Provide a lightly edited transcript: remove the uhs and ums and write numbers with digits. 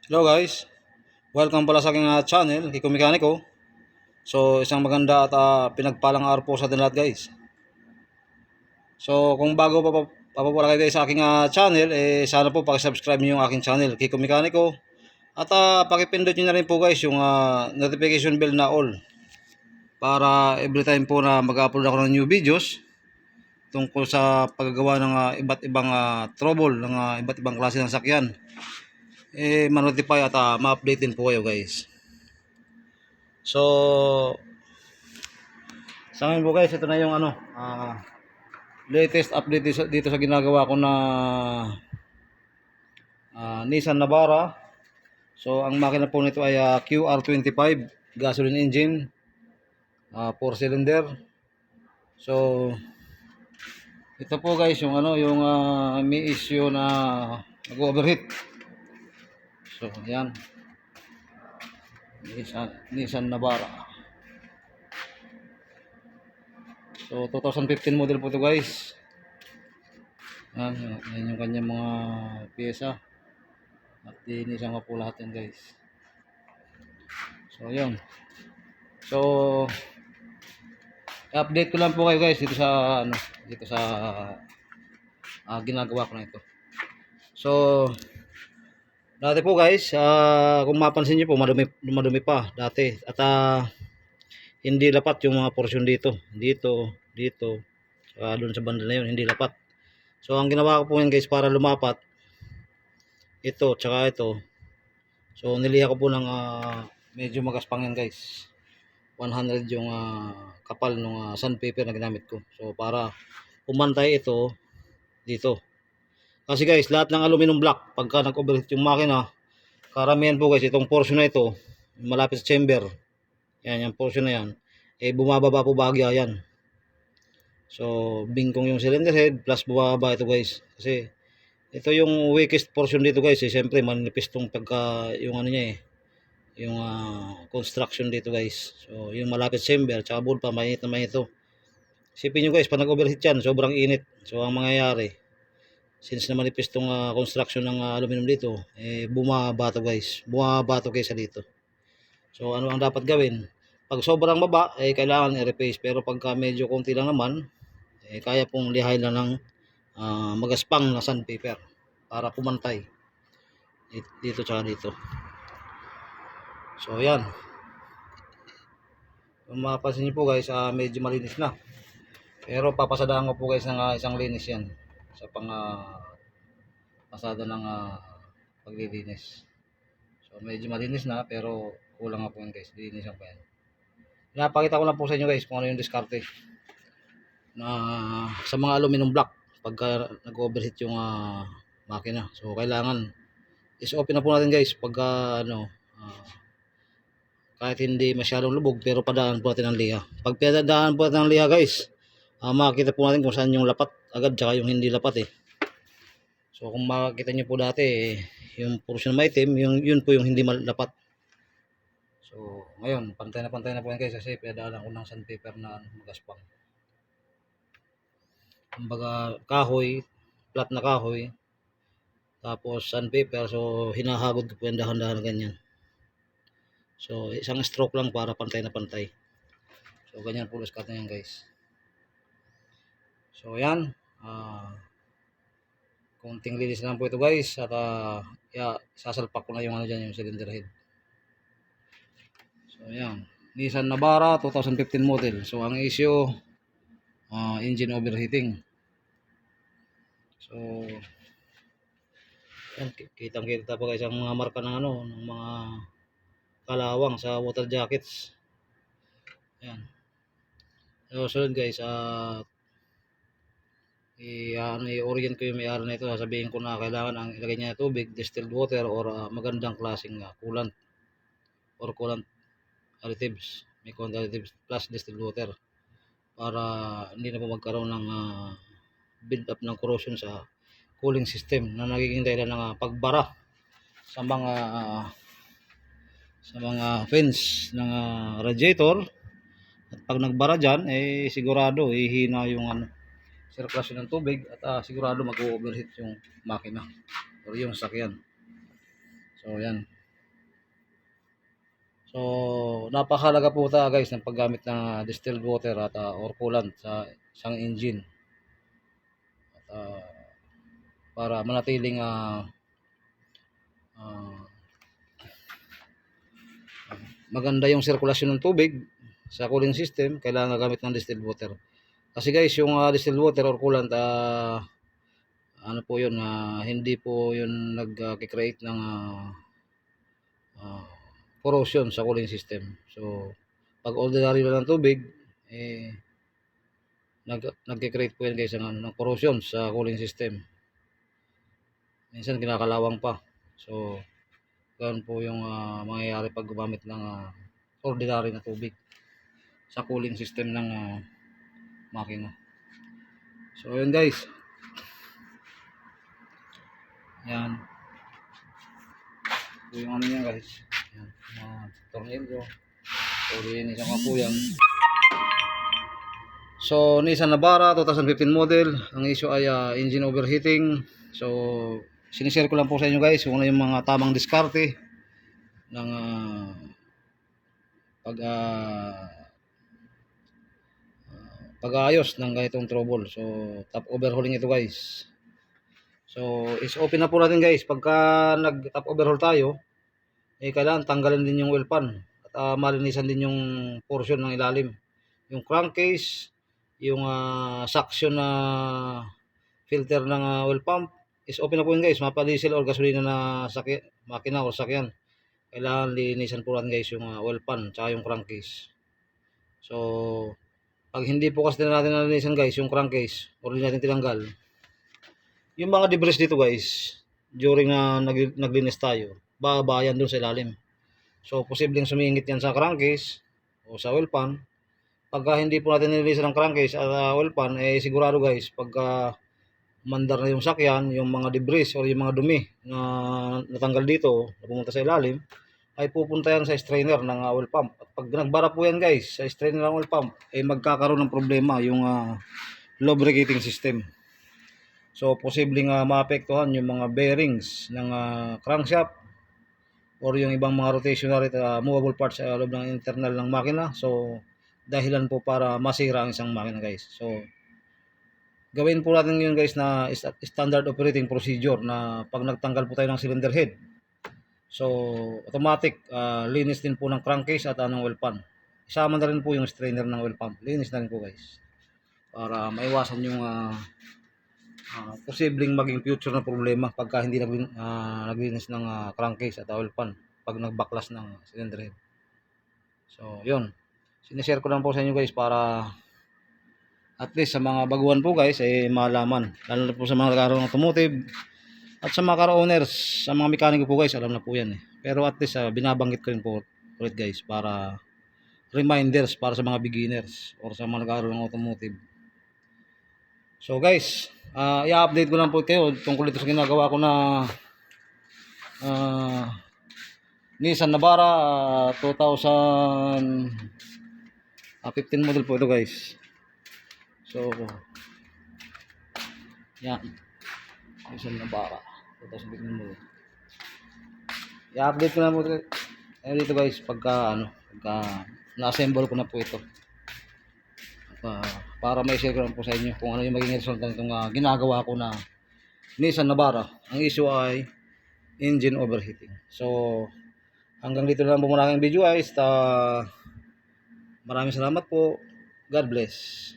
Hello guys, welcome pala sa aking channel, Kiko Mekaniko. So isang maganda at pinagpalang araw po sa atin lahat guys. So kung bago pa po pala kayo guys sa aking channel, sana po pakisubscribe niyo yung aking channel, Kiko Mekaniko. At pakipindot niyo na rin po guys yung notification bell na all. Para every time po na mag-upload ako ng new videos tungkol sa paggagawa ng iba't ibang trouble ng iba't ibang klase ng sakyan. Ma-notify at ma-update din po kayo guys. So sa ngayon po guys, ito na yung latest update dito sa ginagawa ko na Nissan Navara. So ang makina po nito ay QR25 gasoline engine, 4 cylinder. So ito po guys yung yung may issue na nag-overheat. So yan, Nissan Navara. So 2015 model po ito guys. Yan yung kanyang mga pyesa. At linisan ko po lahat yan guys. So yun. So update ko lang po kayo guys dito sa ginagawa ko na ito. So dati po guys, kung mapansin niyo po madumi pa dati at hindi lapat yung mga porsyon dito, saka doon sa banda na yun hindi lapat. So ang ginawa ko po yan guys para lumapat ito tsaka ito. So niliha ko po ng medyo magaspang yan guys. 100 yung kapal ng sandpaper na ginamit ko. So para pumantay ito dito. Kasi guys, lahat ng aluminum block pagka nag-overheat yung makina, karamihan po guys itong portion na ito, malapit sa chamber. Yan, yung portion na yan, bumababa po bagya yan. So bingkong yung cylinder head plus bumababa ito guys. Kasi ito yung weakest portion dito guys, siyempre manipis tong pagka yung niya yung construction dito guys. So yung malapit chamber tsaka board pa mainit na mainit ito. Isipin nyo guys, pag nag-overheat yan sobrang init. So ang mangyayari, since na manipis tong construction ng aluminum dito, bumabato guys sa dito. So ano ang dapat gawin? Pag sobrang baba kailangan i-replace, pero pagka medyo konti lang naman kaya pong lihay lang ng magaspang na sandpaper para pumantay dito tsaka dito. So yan, kung mapapansin nyo po guys, medyo malinis na. Pero papasadaan ko po guys ng isang linis yan sa pasada ng paglilinis. So medyo malinis na pero kulang nga po yan guys, linisan pa yan. Napakita ko lang po sa inyo guys kung ano yung diskarte na sa mga aluminum block pagka nag-overheat yung makina. So kailangan is-open na po natin guys pagka kahit hindi masyadong lubog pero padaan po natin ang liha. Pag padaan po natin ang liha guys, makikita po natin kung saan yung lapat agad tsaka yung hindi lapat So kung makikita nyo po dati yung portion na maitim, yun po yung hindi malapat. So ngayon pantay na po yan guys kasi pinadaanan ko ng sandpaper na magaspang. Kumbaga kahoy, flat na kahoy, tapos sandpaper, so hinahagod ko po yan dahan-dahan ganyan. So isang stroke lang para pantay na pantay. So ganyan po luskat na yan guys. So yan, konting linis lang po ito guys at sasalpak ko na yung dyan, yung cylinder head. So yan, Nissan Navara 2015 model. So ang issue, engine overheating. So yan, kitang-kita po guys ang mga marka ng ng mga kalawang sa water jackets. Yan. So sunod guys, i-orient ko yung may-ari na ito. Sasabihin ko na kailangan ang ilagay niya na tubig, distilled water or magandang klaseng coolant or coolant additives, may coolant additives plus distilled water para hindi na po magkaroon ng build up ng corrosion sa cooling system na nagiging dahilan ng pagbara sa mga fins ng radiator. At pag nagbara dyan, sigurado hihina yung sirkulasyon ng tubig at sigurado mag-overheat yung makina or yung sakyan. So yan. So napakahalaga po ta guys ng paggamit ng distilled water at or coolant sa isang engine. At, para manatiling ah, maganda yung sirkulasyon ng tubig sa cooling system, kailangan gamit ng distilled water. Kasi guys, yung distilled water or coolant, ano po yun, hindi po yun nag-create ng corrosion sa cooling system. So, pag ordinary lang ng tubig, nag-create po yan guys ng corrosion sa cooling system. Minsan kinakalawang pa. So, ganun po yung mangyayari pag gumamit ng ordinary na tubig sa cooling system ng makina. So, yun guys. Yan. Ito yung ano niya guys. Yan. Mga tornilyo. So, linisan ko po yan. So, Nissan Navara 2015 model. Ang issue ay engine overheating. So, sinishare ko lang po sa inyo guys kung ano yung mga tamang diskarte ng pag-aayos ng ganitong trouble. So, top overhauling ito guys. So, is open na po natin guys. Pagka nag-top overhaul tayo, kailangan tanggalin din yung oil pan at malinisan din yung portion ng ilalim. Yung crankcase, yung suction na filter ng oil pump is open na po yun guys. Mapa diesel or gasolina na makina o sakyan, kailangan linisan po natin guys yung oil pan tsaka yung crankcase. So pag hindi po kasi natin nalinisan guys yung crankcase or hindi natin tinanggal yung mga debris dito guys during na naglinis tayo, babayan dun sa ilalim. So posibleng sumingit yan sa crankcase o sa oil pan. Pagka hindi po natin nilinisan ng crankcase at oil pan, sigurado guys, pagka mandar na yung sakyan, yung mga debris o yung mga dumi na natanggal dito, na pumunta sa ilalim, ay pupunta yan sa strainer ng oil pump. At pag nagbara po yan guys, sa strainer ng oil pump, magkakaroon ng problema yung lubricating system. So, posibleng maapektuhan yung mga bearings ng crankshaft or yung ibang mga rotationary movable parts sa loob ng internal ng makina. So, dahilan po para masira ang isang makina guys. So, gawin po natin yun guys na standard operating procedure na pag nagtanggal po tayo ng cylinder head. So, automatic linis din po ng crankcase at ng oil pan. Isama na rin po yung strainer ng oil pump. Linis na rin po guys. Para maiwasan yung posibleng maging future na problema pagka hindi naglinis ng crankcase at oil pan pag nagbaklas ng cylinder head. So, yun. Sinishare ko lang po sa inyo guys para at least sa mga baguhan po guys malaman, lalo na po sa mga nagkaroon ng automotive at sa mga car owners, sa mga mekaniko po guys, alam na po yan pero at least binabanggit ko rin po ulit guys para reminders para sa mga beginners or sa mga nagkaroon ng automotive. So guys, i-update ko lang po kayo tungkol dito sa ginagawa ko na Nissan Navara 2015 model po ito guys. So, yan. Nissan Navara 2015 model. I-update ko na po dito guys pagka na-assemble ko na po ito. Para may share ko lang po sa inyo kung ano yung magiging result ng itong ginagawa ko na Nissan Navara. Ang issue ay engine overheating. So, hanggang dito lang po muna aking video guys. Maraming salamat po. God bless.